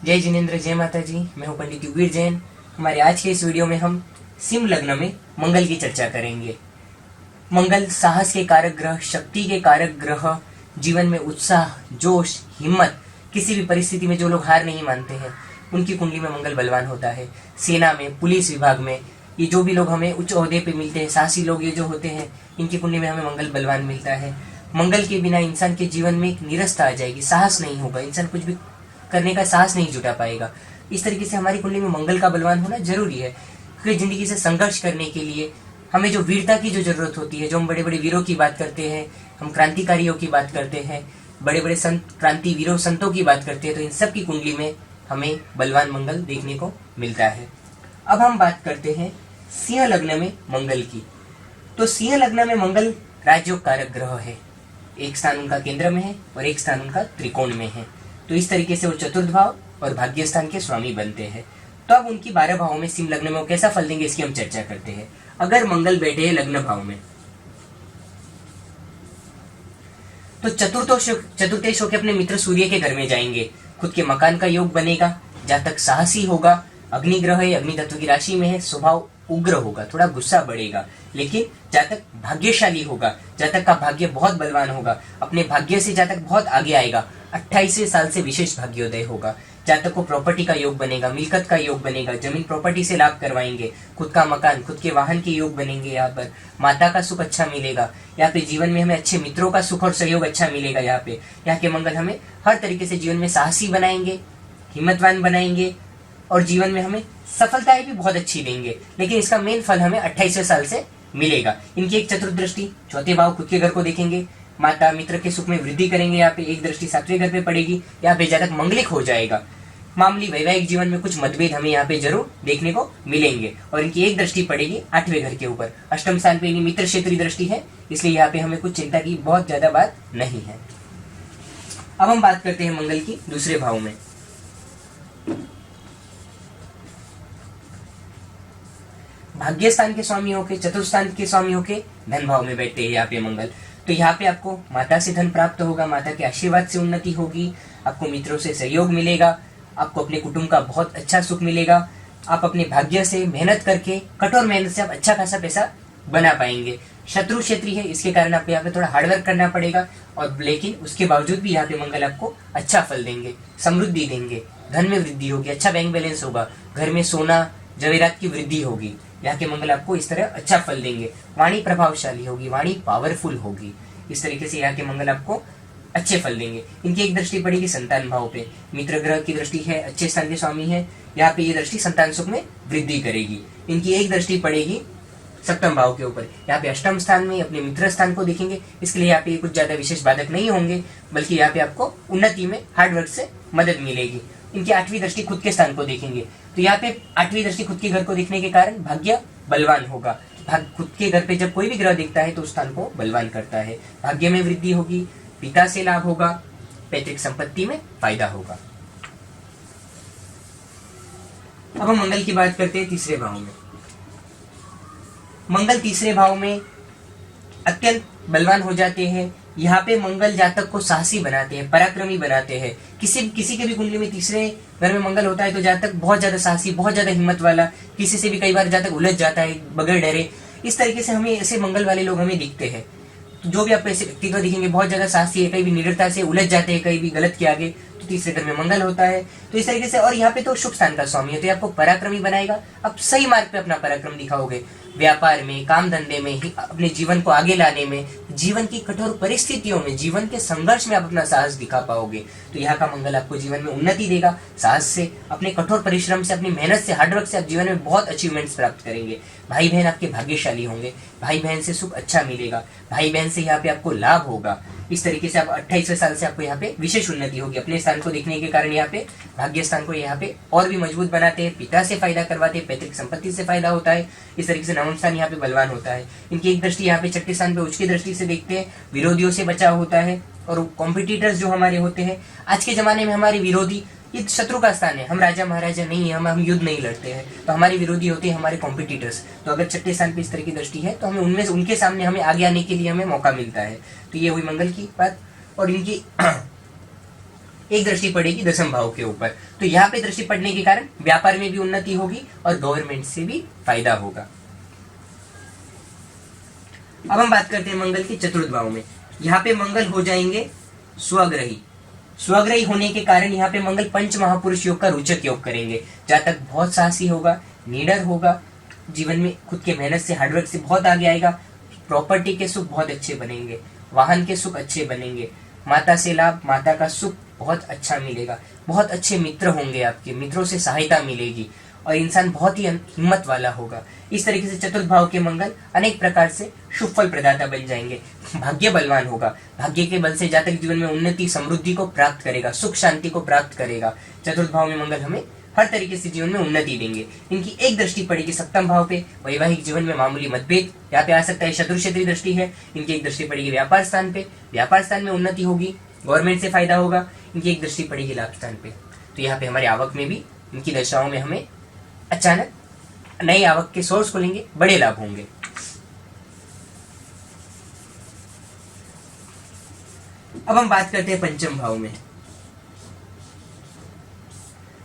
जय जिनेन्द्र, जय माता जी। मैं हूं पंडित युगवीर जैन। हमारे आज के इस वीडियो में हम सिंह लग्न में मंगल की चर्चा करेंगे। मंगल साहस के कारक ग्रह, शक्ति के कारक ग्रह, जीवन में उत्साह, जोश, हिम्मत, किसी भी परिस्थिति में जो लोग हार नहीं मानते हैं उनकी कुंडली में मंगल बलवान होता है। सेना में, पुलिस विभाग में, ये जो भी लोग हमें उच्च ओहदे पे मिलते हैं, साहसी लोग ये जो होते हैं, इनकी कुंडली में हमें मंगल बलवान मिलता है। मंगल के बिना इंसान के जीवन में एक निरस्ता आ जाएगी, साहस नहीं होगा, इंसान कुछ भी करने का साहस नहीं जुटा पाएगा। इस तरीके से हमारी कुंडली में मंगल का बलवान होना जरूरी है, क्योंकि जिंदगी से संघर्ष करने के लिए हमें जो वीरता की जो जरूरत होती है, जो हम बड़े बड़े वीरों की बात करते हैं, हम क्रांतिकारियों की बात करते हैं, बड़े बड़े संत, क्रांति वीरों, संतों की बात करते हैं, तो इन सब की कुंडली में हमें बलवान मंगल देखने को मिलता है। अब हम बात करते हैं सिंह लग्न में मंगल की। तो सिंह लग्न में मंगल राजयोग कारक ग्रह है। एक स्थान उनका केंद्र में है और एक स्थान उनका त्रिकोण में है। तो इस तरीके से वो चतुर्थ भाव और भाग्य स्थान के स्वामी बनते हैं। तो अब उनकी 12 भावों में सिंह लग्न में वो कैसा फल देंगे, इसकी हम चर्चा करते हैं। अगर मंगल बैठे हैं लग्न भाव में, तो चतुर्थेश होकर अपने मित्र सूर्य के घर में जाएंगे। खुद के मकान का योग बनेगा। जातक साहसी होगा, अग्नि ग्रह है, अग्नि तत्व की राशि में है, स्वभाव उग्र होगा, थोड़ा गुस्सा बढ़ेगा, लेकिन जातक भाग्यशाली होगा, जातक का भाग्य बहुत बलवान होगा, अपने भाग्य से जातक बहुत आगे आएगा। 28वें साल से विशेष भाग्योदय होगा। जातक को प्रॉपर्टी का योग बनेगा, मिल्कत का योग बनेगा, जमीन प्रॉपर्टी से लाभ करवाएंगे, खुद का मकान, खुद के वाहन के योग बनेंगे। यहाँ पर माता का सुख अच्छा मिलेगा। यहाँ पे जीवन में हमें अच्छे मित्रों का सुख और सहयोग अच्छा मिलेगा। यहाँ के मंगल हमें हर तरीके से जीवन में साहसी बनाएंगे, हिम्मतवान बनाएंगे और जीवन में हमें सफलताएं भी बहुत अच्छी देंगे। लेकिन इसका मेन फल हमें 28वें साल से मिलेगा। इनकी एक चतुर्थ दृष्टि चौथे भाव खुद के घर को देखेंगे, माता मित्र के सुख में वृद्धि करेंगे। यहाँ पे एक दृष्टि 7वें घर पे पड़ेगी। यहाँ पे जातक मंगलिक हो जाएगा। मामूली वैवाहिक जीवन में कुछ मतभेद हमें यहाँ पे जरूर देखने को मिलेंगे। और इनकी एक दृष्टि पड़ेगी 8वें घर के ऊपर। अष्टम स्थान पे इनकी मित्र क्षेत्रीय दृष्टि है, इसलिए यहाँ पे हमें कुछ चिंता की बहुत ज्यादा बात नहीं है। अब हम बात करते हैं मंगल की दूसरे भाव में। भाग्य स्थान के स्वामी होके, चतुर्थ स्थान के स्वामी होके धन भाव में बैठते हैं यहाँ पे मंगल। तो यहाँ पे आपको माता से धन प्राप्त होगा, माता के आशीर्वाद से उन्नति होगी, आपको मित्रों से सहयोग मिलेगा, आपको अपने कुटुंब का बहुत अच्छा सुख मिलेगा। आप अपने भाग्य से मेहनत करके, कठोर मेहनत से आप अच्छा खासा पैसा बना पाएंगे। शत्रु क्षेत्रीय है, इसके कारण आपको यहाँ पे थोड़ा हार्डवर्क करना पड़ेगा, और लेकिन उसके बावजूद भी यहाँ पे मंगल आपको अच्छा फल देंगे, समृद्धि देंगे, धन में वृद्धि होगी, अच्छा बैंक बैलेंस होगा, घर में सोना जवेरात की वृद्धि होगी। यहाँ के मंगल आपको इस तरह अच्छा फल देंगे। वाणी प्रभावशाली होगी, वाणी पावरफुल होगी। इस तरीके से यहाँ के मंगल आपको अच्छे फल देंगे। इनकी एक दृष्टि पड़ेगी संतान भाव पे। मित्र ग्रह की दृष्टि है, अच्छे स्थान के स्वामी है। यहाँ पे ये दृष्टि संतान सुख में वृद्धि करेगी। इनकी एक दृष्टि पड़ेगी सप्तम भाव के ऊपर। यहाँ पे अष्टम स्थान में अपने मित्र स्थान को देखेंगे, इसके लिए यहाँ पे कुछ ज्यादा विशेष बाधक नहीं होंगे, बल्कि यहाँ पे आपको उन्नति में हार्डवर्क से मदद मिलेगी। इनकी 8वीं दृष्टि खुद के स्थान को देखेंगे, तो यहाँ पे 8वीं दृष्टि खुद के घर को देखने के कारण भाग्य बलवान होगा। खुद के घर पे जब कोई भी ग्रह दिखता है तो उस स्थान को बलवान करता है। भाग्य में वृद्धि होगी, पिता से लाभ होगा, पैतृक संपत्ति में फायदा होगा। अब हम मंगल की बात करते हैं तीसरे भाव में। मंगल तीसरे भाव में अत्यंत बलवान हो जाते हैं। यहाँ पे मंगल जातक को साहसी बनाते हैं, पराक्रमी बनाते हैं। किसी के भी कुंडली में तीसरे घर में मंगल होता है तो जातक बहुत ज्यादा साहसी, बहुत ज्यादा हिम्मत वाला, किसी से भी कई बार जातक उलझ जाता है बगैर डरे। इस तरीके से हमें ऐसे मंगल वाले लोग हमें दिखते हैं। तो जो भी आपको ऐसे व्यक्तित्व दिखेंगे बहुत ज्यादा साहसी है, कहीं भी निडरता से उलझ जाते हैं, कहीं भी गलत के आगे, तो तीसरे घर में मंगल होता है। तो इस तरीके से, और यहाँ पे तो शुभ स्थान का स्वामी है, तो आपको पराक्रमी बनाएगा। आप सही मार्ग पे अपना पराक्रम दिखाओगे, व्यापार में, काम धंधे में, अपने जीवन को आगे लाने में, जीवन की कठोर परिस्थितियों में, जीवन के संघर्ष में आप अपना साहस दिखा पाओगे। तो यहाँ का मंगल आपको जीवन में उन्नति देगा। साहस से, अपने कठोर परिश्रम से, अपनी मेहनत से, हार्डवर्क से आप जीवन में बहुत अचीवमेंट्स प्राप्त करेंगे। भाई बहन आपके भाग्यशाली होंगे, भाई बहन से सुख अच्छा मिलेगा, भाई बहन से यहाँ पे आपको लाभ होगा। इस तरीके से आप 28वें साल से आपको यहाँ पे विशेष उन्नति होगी। अपने स्थान को देखने के कारण यहाँ पे भाग्य स्थान को यहाँ पे और भी मजबूत बनाते हैं, पिता से फायदा करवाते हैं, पैतृक संपत्ति से फायदा होता है। इस तरीके से नवम स्थान यहाँ पे बलवान होता है। इनकी एक दृष्टि यहाँ पे छठे स्थान पे उच्च की दृष्टि से देखते हैं, विरोधियों से बचाव होता है। और कॉम्पिटिटर्स जो हमारे होते हैं, आज के जमाने में हमारे विरोधी ये शत्रु का स्थान है। हम राजा महाराजा नहीं है, हम युद्ध नहीं लड़ते हैं, तो हमारे विरोधी होते हैं हमारे कॉम्पिटिटर्स। तो अगर छठे स्थान पे इस तरह की दृष्टि है तो हमें उनमें उनके सामने हमें आगे आने के लिए हमें मौका मिलता है। तो ये हुई मंगल की बात। और इनकी एक दृष्टि पड़ेगी दसम भाव के ऊपर। तो यहाँ पे दृष्टि पड़ने के कारण व्यापार में भी उन्नति होगी और गवर्नमेंट से भी फायदा होगा। अब हम बात करते हैं मंगल के चतुर्थ भाव में। यहाँ पे मंगल हो जाएंगे स्वग्रही। स्वग्रही होने के कारण यहाँ पे मंगल पंच महापुरुष योग का रोचक योग करेंगे। जातक बहुत साहसी होगा, निडर होगा, जीवन में खुद के मेहनत से, हार्डवर्क से बहुत आगे आएगा। प्रॉपर्टी के सुख बहुत अच्छे बनेंगे, वाहन के सुख अच्छे बनेंगे, माता से लाभ, माता का सुख बहुत अच्छा मिलेगा, बहुत अच्छे मित्र होंगे, आपके मित्रों से सहायता मिलेगी और इंसान बहुत ही हिम्मत वाला होगा। इस तरीके से चतुर्थ भाव के मंगल अनेक प्रकार से शुभ फल प्रदाता बन जाएंगे। भाग्य बलवान होगा, भाग्य के बल से जातक जीवन में उन्नति समृद्धि को प्राप्त करेगा, सुख शांति को प्राप्त करेगा। चतुर्थ भाव में मंगल हमें हर तरीके से जीवन में उन्नति देंगे। इनकी एक दृष्टि पड़ेगी सप्तम भाव पे, वैवाहिक जीवन में मामूली मतभेद यहाँ पे आ सकता है, शत्रु क्षेत्रीय दृष्टि है। इनकी एक दृष्टि पड़ेगी व्यापार स्थान पे, व्यापार स्थान में उन्नति होगी, गवर्नमेंट से फायदा होगा। इनकी एक दृष्टि पड़ेगी लाभ स्थान पे, तो यहाँ पे हमारी आवक में भी इनकी दशाओं में हमें अचानक नई आवक के सोर्स खुलेंगे, बड़े लाभ होंगे। अब हम बात करते हैं पंचम भाव में।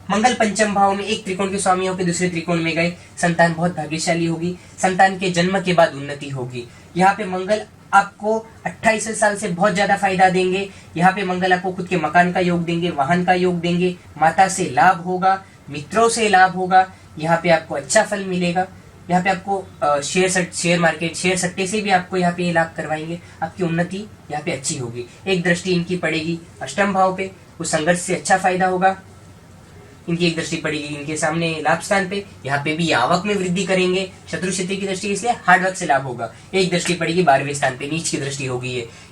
मंगल पंचम भाव में एक त्रिकोण के स्वामी होकर दूसरे त्रिकोण में गए, संतान बहुत भाग्यशाली होगी, संतान के जन्म के बाद उन्नति होगी। यहाँ पे मंगल आपको 28 साल से बहुत ज्यादा फायदा देंगे। यहाँ पे मंगल आपको खुद के मकान का योग देंगे, वाहन का योग देंगे, माता से लाभ होगा, मित्रों से लाभ होगा। यहाँ पे आपको अच्छा फल मिलेगा। यहाँ पे आपको शेयर मार्केट, शेयर सट्टे से भी आपको यहाँ पे ये लाभ करवाएंगे। आपकी उन्नति यहाँ पे अच्छी होगी। एक दृष्टि इनकी पड़ेगी अष्टम भाव पे, उस संघर्ष से अच्छा फायदा होगा। इनकी एक दृष्टि पड़ेगी इनके सामने लाभ स्थान पे, यहाँ पे भी आवक में वृद्धि करेंगे। शत्रु क्षेत्र की दृष्टि, इसलिए हार्डवर्क से लाभ होगा। एक दृष्टि पड़ेगी 12वें स्थान पे, नीच की दृष्टि होगी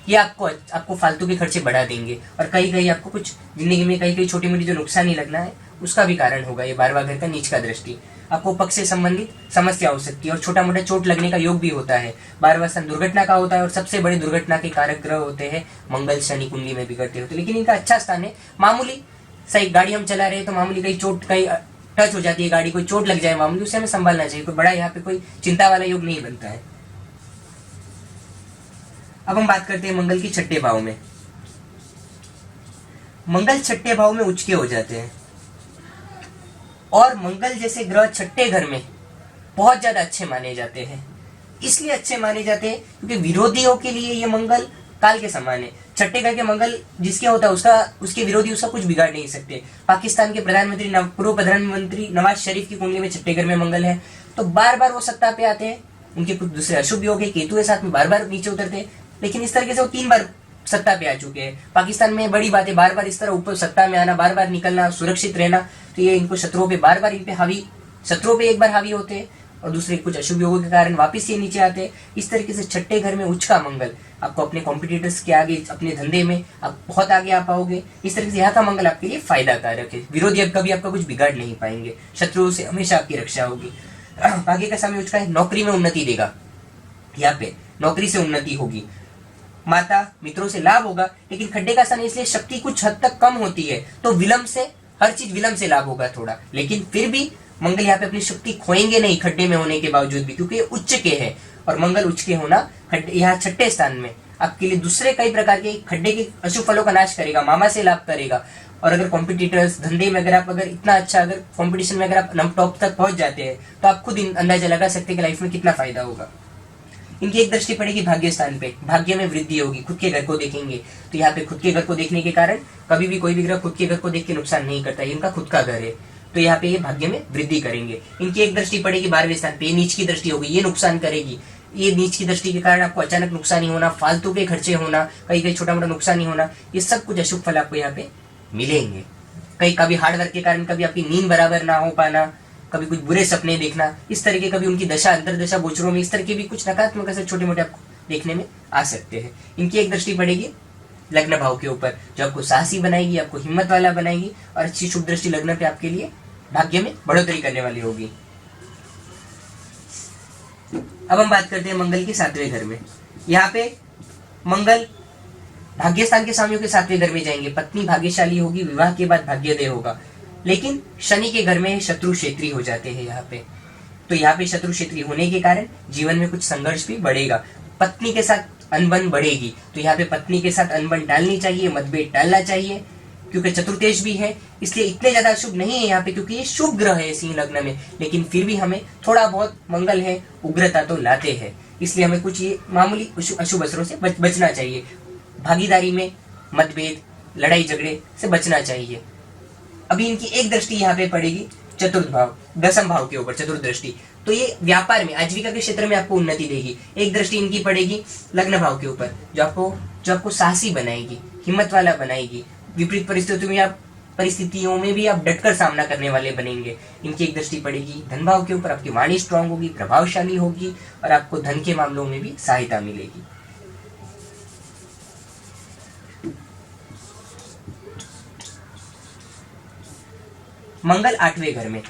ये आपको फालतू के खर्चे बढ़ा देंगे और कहीं आपको कुछ जिंदगी में कहीं छोटी मोटी जो नुकसान ही लगना है उसका भी कारण होगा। ये 12वां घर का नीच का दृष्टि आपको पक्ष से संबंधित समस्या हो सकती है और छोटा मोटा चोट लगने का योग भी होता है। 12वां स्थान दुर्घटना का होता है और सबसे बड़े दुर्घटना के कारक ग्रह होते हैं मंगल, शनि कुंडली में बिगड़ते होते हैं। लेकिन इनका अच्छा स्थान है। मामूली सही गाड़ी हम चला रहे हैं तो मामूली कहीं चोट, कहीं टच हो जाती है गाड़ी, कोई चोट लग जाए मामूली, उसे हमें संभालना चाहिए। कोई बड़ा यहाँ पे कोई चिंता वाला योग नहीं बनता है। अब हम बात करते हैं मंगल की छठे भाव में। मंगल छठे भाव में उच्च के हो जाते हैं और मंगल जैसे ग्रह छठे घर में बहुत ज्यादा अच्छे माने जाते हैं। इसलिए अच्छे माने जाते हैं क्योंकि विरोधियों के लिए ये मंगल काल के समान है। छठे घर के मंगल जिसके होता है उसके विरोधी उसका कुछ बिगाड़ नहीं सकते। पाकिस्तान के पूर्व प्रधानमंत्री नवाज शरीफ की कुंडली में छठे घर में मंगल है, तो बार बार वो सत्ता पे आते हैं। उनके कुछ दूसरे अशुभ योग है, केतु के साथ में बार बार नीचे उतरते हैं, लेकिन इस तरीके से वो 3 बार सत्ता पे आ चुके हैं। पाकिस्तान में बड़ी बात है बार बार इस तरह ऊपर सत्ता में आना, बार बार निकलना, सुरक्षित रहना। तो ये इनको शत्रुओं पे बार बार इन पे हावी, शत्रुओं पे एक बार हावी होते हैं और दूसरे कुछ अशुभ योगों के कारण वापिस ये नीचे आते हैं। इस तरीके से छठे घर में उच्च का मंगल आपको अपने कॉम्पिटिटर्स के आगे, अपने धंधे में आप बहुत आगे आ पाओगे। इस तरीके से यहाँ का मंगल आपके लिए फायदा कारक है। विरोधी अब कभी आपका कुछ बिगाड़ नहीं पाएंगे, शत्रुओं से हमेशा आपकी रक्षा होगी। भाग्य का समय उच्च का है, नौकरी में उन्नति देगा। यहाँ पे नौकरी से उन्नति होगी, माता मित्रों से लाभ होगा। लेकिन खड्डे का स्थान इसलिए शक्ति कुछ हद तक कम होती है, तो विलंब से, हर चीज विलंब से लाभ होगा थोड़ा। लेकिन फिर भी मंगल यहाँ पे अपनी शक्ति खोएंगे नहीं खड्डे में होने के बावजूद भी, क्योंकि उच्च के है और मंगल उच्च के होना यहाँ छठे स्थान में आपके लिए दूसरे कई प्रकार के खड्डे के अशुभ फलों का नाश करेगा, मामा से लाभ करेगा। और अगर कॉम्पिटिटर्स धंधे में अगर इतना अच्छा अगर कॉम्पिटिशन में अगर आप टॉप तक पहुंच जाते हैं तो आप खुद अंदाजा लगा सकते हैं कि लाइफ में कितना फायदा होगा। इनकी एक दृष्टि पड़ेगी भाग्य स्थान पे, भाग्य में वृद्धि होगी। खुद के घर को देखेंगे तो यहाँ पे खुद के घर को देखने के कारण कभी भी कोई भी ग्रह खुद के घर को देख के नुकसान नहीं करता, इनका खुद का घर है, तो यहाँ पे ये भाग्य में वृद्धि करेंगे। इनकी एक दृष्टि पड़ेगी 12वें स्थान पे, नीच की दृष्टि होगी, ये नुकसान करेगी। ये नीच की दृष्टि के कारण आपको अचानक नुकसान ही होना, फालतू के खर्चे होना, कहीं छोटा मोटा नुकसान ही होना, ये सब कुछ अशुभ फल आपको यहाँ पे मिलेंगे। कहीं कभी हार्डवर्क के कारण कभी आपकी नींद बराबर ना हो पाना, कभी कुछ बुरे सपने देखना, इस तरीके कभी उनकी दशा अंतरदशा गोचरों में इस तरह के भी कुछ नकारात्मक असर छोटे मोटे आपको देखने में आ सकते हैं। इनकी एक दृष्टि पड़ेगी लग्न भाव के ऊपर, जो आपको साहसी बनाएगी, आपको हिम्मत वाला बनाएगी और अच्छी शुभ दृष्टि लग्न पे आपके लिए भाग्य में बढ़ोतरी करने वाली होगी। अब हम बात करते हैं मंगल के 7वें घर में। यहाँ पे मंगल भाग्य स्थान के स्वामियों के 7वें घर में जाएंगे। पत्नी भाग्यशाली होगी, विवाह के बाद भाग्योदय होगा। लेकिन शनि के घर में शत्रु क्षेत्री हो जाते हैं यहाँ पे, तो यहाँ पे शत्रु क्षेत्री होने के कारण जीवन में कुछ संघर्ष भी बढ़ेगा। पत्नी के साथ अनबन बढ़ेगी, तो यहाँ पे पत्नी के साथ अनबन डालनी चाहिए, मतभेद डालना चाहिए। क्योंकि चतुर्तेज भी है, इसलिए इतने ज्यादा अशुभ नहीं है यहाँ पे, क्योंकि ये शुभ ग्रह है सिंह लग्न में, लेकिन फिर भी हमें थोड़ा बहुत मंगल है उग्रता तो लाते हैं, इसलिए हमें कुछ ये मामूली अशुभ असरों से बचना चाहिए। भागीदारी में मतभेद, लड़ाई झगड़े से बचना चाहिए। अभी इनकी एक दृष्टि यहाँ पे पड़ेगी चतुर्थ भाव, दसम भाव के ऊपर चतुर्थ दृष्टि, तो ये व्यापार में, आजीविका के क्षेत्र में आपको उन्नति देगी। एक दृष्टि इनकी पड़ेगी लग्न भाव के ऊपर, जो आपको साहसी बनाएगी, हिम्मत वाला बनाएगी। विपरीत परिस्थितियों में भी आप डटकर सामना करने वाले बनेंगे। इनकी एक दृष्टि पड़ेगी धन भाव के ऊपर, आपकी वाणी स्ट्रांग होगी, प्रभावशाली होगी और आपको धन के मामलों में भी सहायता मिलेगी। मंगल 8वें घर में,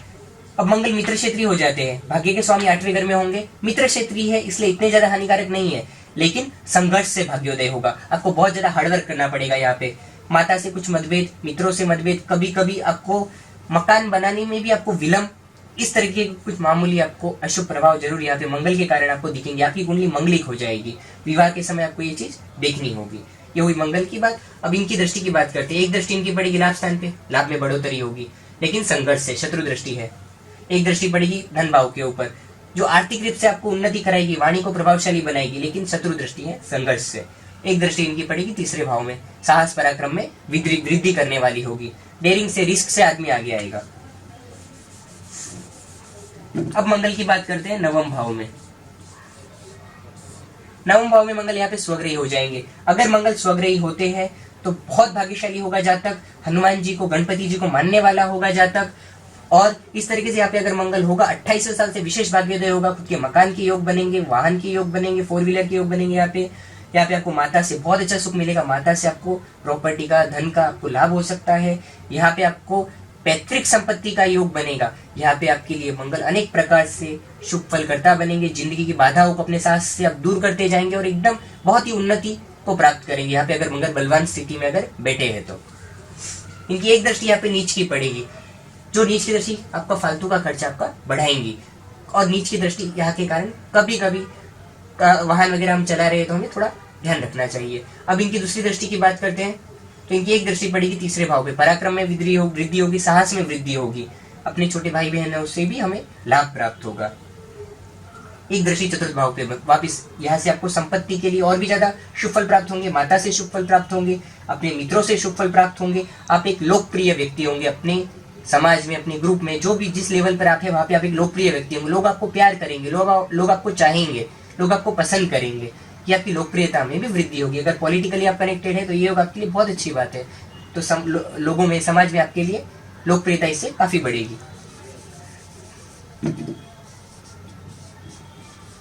अब मंगल मित्र क्षेत्रीय हो जाते हैं, भाग्य के स्वामी 8वें घर में होंगे, मित्र क्षेत्रीय है इसलिए इतने ज्यादा हानिकारक नहीं है, लेकिन संघर्ष से भाग्योदय होगा। आपको बहुत ज्यादा हार्डवर्क करना पड़ेगा यहाँ पे। माता से कुछ मतभेद, मित्रों से मतभेद, कभी कभी आपको मकान बनाने में भी आपको विलंब, इस तरीके के कुछ मामूली आपको अशुभ प्रभाव जरूर यहाँ पे मंगल के कारण आपको दिखेंगे। आपकी कुंडली मंगलिक हो जाएगी, विवाह के समय आपको ये चीज देखनी होगी। ये हुई मंगल की बात। अब इनकी दृष्टि की बात करते हैं। एक दृष्टि इनकी पड़ेगी लाभ स्थान पे, लाभ में बढ़ोतरी होगी, लेकिन संघर्ष से, शत्रु दृष्टि है। एक दृष्टि पड़ेगी धन भाव के ऊपर, जो आर्थिक रूप से आपको उन्नति कराएगी, वाणी को प्रभावशाली बनाएगी, लेकिन शत्रु दृष्टि है संघर्ष से। एक दृष्टि इनकी पड़ेगी तीसरे भाव में, साहस पराक्रम में वृद्धि करने वाली होगी, डेयरिंग से, रिस्क से आदमी आगे आएगा। अब मंगल की बात करते हैं नवम भाव में। नवम भाव में मंगल यहाँ पे स्वग्रही हो जाएंगे। अगर मंगल स्वग्रही होते हैं तो बहुत भाग्यशाली होगा जातक, हनुमान जी को, गणपति जी को मानने वाला होगा जातक। और इस तरीके से यहाँ पे अगर मंगल होगा, 28 साल से विशेष भाग्योदय होगा, खुद के मकान के योग बनेंगे, वाहन के योग बनेंगे, 4 व्हीलर के योग बनेंगे। यहाँ पे आपको माता से बहुत अच्छा सुख मिलेगा, माता से आपको प्रॉपर्टी का, धन का आपको लाभ हो सकता है। यहाँ पे आपको पैतृक संपत्ति का योग बनेगा। यहाँ पे आपके लिए मंगल अनेक प्रकार से शुभ फल करता बनेंगे। जिंदगी की बाधाओं को अपने साथ से आप दूर करते जाएंगे और एकदम बहुत ही उन्नति को प्राप्त करेंगे। यहाँ पे अगर मंगल बलवान स्थिति में अगर बैठे हैं तो इनकी एक दृष्टि यहाँ पे नीच की पड़ेगी, जो नीच की दृष्टि आपका फालतू का खर्चा आपका बढ़ाएंगी। और नीच की दृष्टि यहाँ के कारण कभी कभी वाहन वगैरह हम चला रहे तो हमें थोड़ा ध्यान रखना चाहिए। अब इनकी दूसरी दृष्टि की बात करते हैं तो इनकी एक दृष्टि पड़ेगी तीसरे भाव पे, पराक्रम में वृद्धि होगी, साहस में वृद्धि होगी, अपने छोटे भाई बहन है उससे भी हमें लाभ प्राप्त होगा। एक दृष्टि चतुर्थ भाव पे, वापिस यहाँ से आपको संपत्ति के लिए और भी ज्यादा शुभ फल प्राप्त होंगे, माता से शुभ फल प्राप्त होंगे, अपने मित्रों से शुभ फल प्राप्त होंगे। आप एक लोकप्रिय व्यक्ति होंगे अपने समाज में, अपने ग्रुप में, जो भी जिस लेवल पर आप है वहाँ पे आप एक लोकप्रिय व्यक्ति होंगे। लोग आपको प्यार करेंगे, लोग आपको चाहेंगे, लोग आपको पसंद करेंगे, कि आपकी लोकप्रियता में भी वृद्धि होगी। अगर पॉलिटिकली आप कनेक्टेड है तो ये योग आपके लिए बहुत अच्छी बात है। तो लोगों में, समाज में आपके लिए लोकप्रियता इससे काफी बढ़ेगी।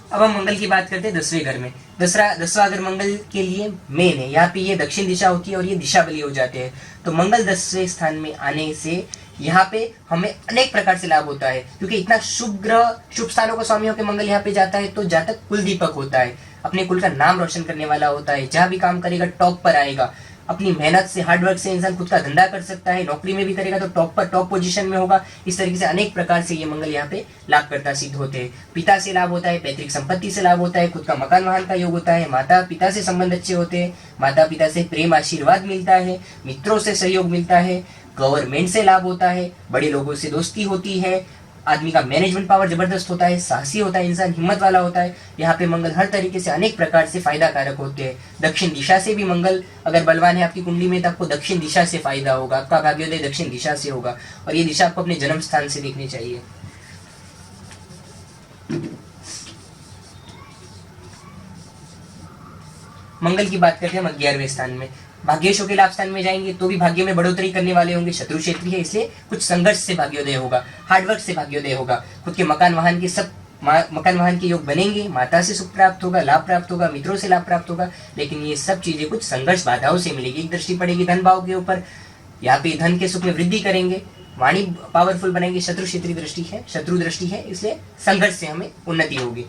अब हम मंगल की बात करते हैं 10वें घर में। दसवां घर मंगल के लिए मेन है। यहाँ पे ये दक्षिण दिशा होती है और ये दिशा बली हो जाते हैं। तो मंगल 10वें स्थान में आने से यहाँ पे हमें अनेक प्रकार से लाभ होता है, क्योंकि इतना शुभ ग्रह, शुभ स्थानों का स्वामी होकर मंगल यहाँ पे जाता है तो जातक कुल दीपक होता है, अपने कुल का नाम रोशन करने वाला होता है। जहाँ भी काम करेगा टॉप पर आएगा। अपनी मेहनत से, हार्डवर्क से इंसान खुद का धंधा कर सकता है। नौकरी में भी करेगा तो टॉप पोजीशन में होगा। इस तरीके से अनेक प्रकार से ये मंगल यहाँ पे लाभकर्ता सिद्ध होते हैं। पिता से लाभ होता है, पैतृक संपत्ति से लाभ होता है, खुद का मकान वाहन का योग होता है, माता पिता से संबंध अच्छे होते हैं, माता पिता से प्रेम आशीर्वाद मिलता है, मित्रों से सहयोग मिलता है, गवर्नमेंट से लाभ होता है, बड़े लोगों से दोस्ती होती है, आदमी का मैनेजमेंट पावर जबरदस्त होता है, साहसी होता है, इंसान हिम्मत वाला होता है। यहाँ पे मंगल हर तरीके से अनेक प्रकार से फायदा कारक होते हैं। दक्षिण दिशा से भी मंगल अगर बलवान है आपकी कुंडली में तो आपको दक्षिण दिशा से फायदा होगा। आपका भाग्योदय दक्षिण दिशा से होगा और ये दिशा आपको अपने जन्म स्थान से देखनी चाहिए। मंगल की बात करते हैं हम 11वें स्थान में। भाग्येशों के लाभ स्थान में जाएंगे तो भी भाग्य में बढ़ोतरी करने वाले होंगे। शत्रु क्षेत्रीय है इसलिए कुछ संघर्ष से भाग्योदय होगा, हार्डवर्क से भाग्योदय होगा। खुद के मकान वाहन के योग बनेंगे, माता से सुख प्राप्त होगा, लाभ प्राप्त होगा, मित्रों से लाभ प्राप्त होगा, लेकिन ये सब चीजें कुछ संघर्ष बाधाओं से मिलेगी। एक दृष्टि पड़ेगी धन भाव के ऊपर, यहाँ पे धन के सुख में वृद्धि करेंगे, वाणी पावरफुल बनाएंगे। शत्रु क्षेत्रीय दृष्टि है इसलिए संघर्ष से हमें उन्नति होगी।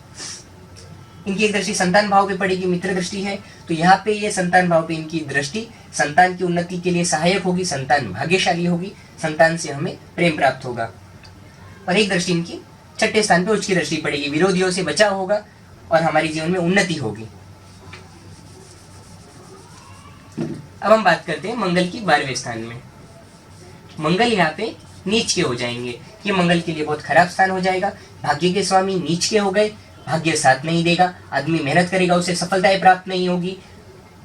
इनकी एक दृष्टि संतान भाव पे पड़ेगी, मित्र दृष्टि है, तो यहाँ पे ये संतान भाव पे इनकी दृष्टि संतान की उन्नति के लिए सहायक होगी। संतान भाग्यशाली होगी, संतान से हमें प्रेम प्राप्त होगा। और एक दृष्टि इनकी 6ठे स्थान पे उच्च की दृष्टि पड़ेगी, विरोधियों से बचाव होगा और हमारे जीवन में उन्नति होगी। अब हम बात करते हैं मंगल की 12वें स्थान में। मंगल यहाँ पे नीच के हो जाएंगे। ये मंगल के लिए बहुत खराब स्थान हो जाएगा। भाग्य के स्वामी नीच के हो गए, भाग्य साथ नहीं देगा, आदमी मेहनत करेगा उसे सफलताएं प्राप्त नहीं होगी,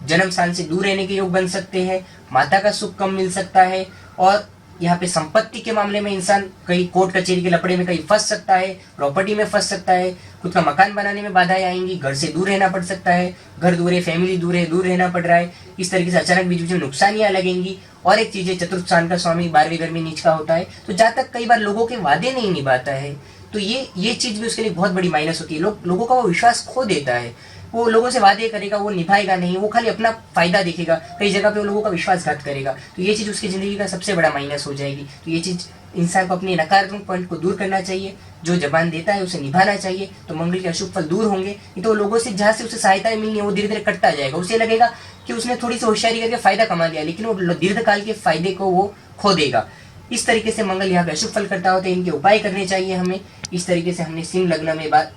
जन्म स्थान से दूर रहने के योग बन सकते हैं, माता का सुख कम मिल सकता है, और यहाँ पे संपत्ति के मामले में इंसान कहीं कोर्ट कचहरी के लपड़े में कहीं फंस सकता है, प्रॉपर्टी में फंस सकता है, खुद का मकान बनाने में बाधाएं आएंगी, घर से दूर रहना पड़ सकता है, घर दूर है, फैमिली दूर है, दूर रहना पड़ रहा है। इस तरीके से अचानक बीच बीच में नुकसानियां लगेंगी। और एक चीज है, चतुर्थ स्थान का स्वामी 12वें घर में नीच का होता है, तो जातक कई बार लोगों के वादे नहीं निभाता है, तो ये चीज भी उसके लिए बहुत बड़ी माइनस होती है। लोगों का वो विश्वास खो देता है, वो लोगों से वादे करेगा, वो निभाएगा नहीं, वो खाली अपना फायदा देखेगा, कई जगह पे वो लोगों का विश्वासघात करेगा, तो ये चीज उसकी जिंदगी का सबसे बड़ा माइनस हो जाएगी। तो ये चीज इंसान को अपने नकारात्मक पॉइंट को दूर करना चाहिए, जो जबान देता है उसे निभाना चाहिए, तो मंगल के अशुभ फल दूर होंगे। नहीं तो लोगों से जहाँ से उसे सहायता मिलनी है वो धीरे धीरे कटता जाएगा, उसे लगेगा कि उसने थोड़ी सी होशियारी करके फायदा कमा लिया, लेकिन वो दीर्घकाल के फायदे को वो खो देगा। इस तरीके से मंगल यहाँ पे अशुभ फल करता होता है, इनके उपाय करने चाहिए हमें। इस तरीके से हमने सिंह लग्न में बात,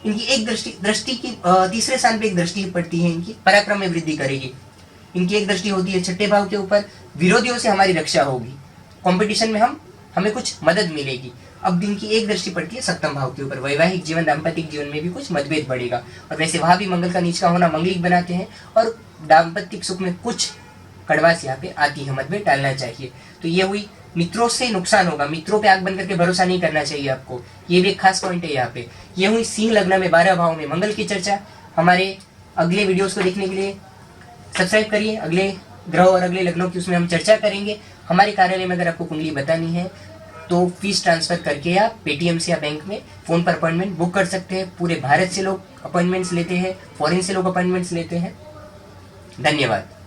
इनकी एक दृष्टि की तीसरे स्थान पे एक दृष्टि पड़ती है, इनकी पराक्रम में वृद्धि करेगी। इनकी एक दृष्टि होती है छठे भाव के ऊपर, विरोधियों से हमारी रक्षा होगी, कंपटीशन में हमें कुछ मदद मिलेगी। अब इनकी एक दृष्टि पड़ती है सप्तम भाव के ऊपर, वैवाहिक जीवन, दाम्पतिक जीवन में भी कुछ मतभेद बढ़ेगा। और वैसे वहां भी मंगल का नीच का होना मंगलिक बनाते हैं, और दाम्पतिक सुख में कुछ कड़वास यहाँ पे आती है, मतभेद टालना चाहिए। तो ये हुई मित्रों से नुकसान होगा, मित्रों पे आंख बंद करके भरोसा नहीं करना चाहिए आपको, ये भी एक खास पॉइंट है यहाँ पे। ये हुई सिंह लग्न में 12 भाव में मंगल की चर्चा। हमारे अगले वीडियोस को देखने के लिए सब्सक्राइब करिए, अगले ग्रह और अगले लग्नों की उसमें हम चर्चा करेंगे। हमारे कार्यालय में अगर आपको कुंडली बतानी है तो फीस ट्रांसफर करके आप पेटीएम से या बैंक में फ़ोन पर अपॉइंटमेंट बुक कर सकते हैं। पूरे भारत से लोग अपॉइंटमेंट्स लेते हैं, फॉरेन से लोग अपॉइंटमेंट्स लेते हैं। धन्यवाद।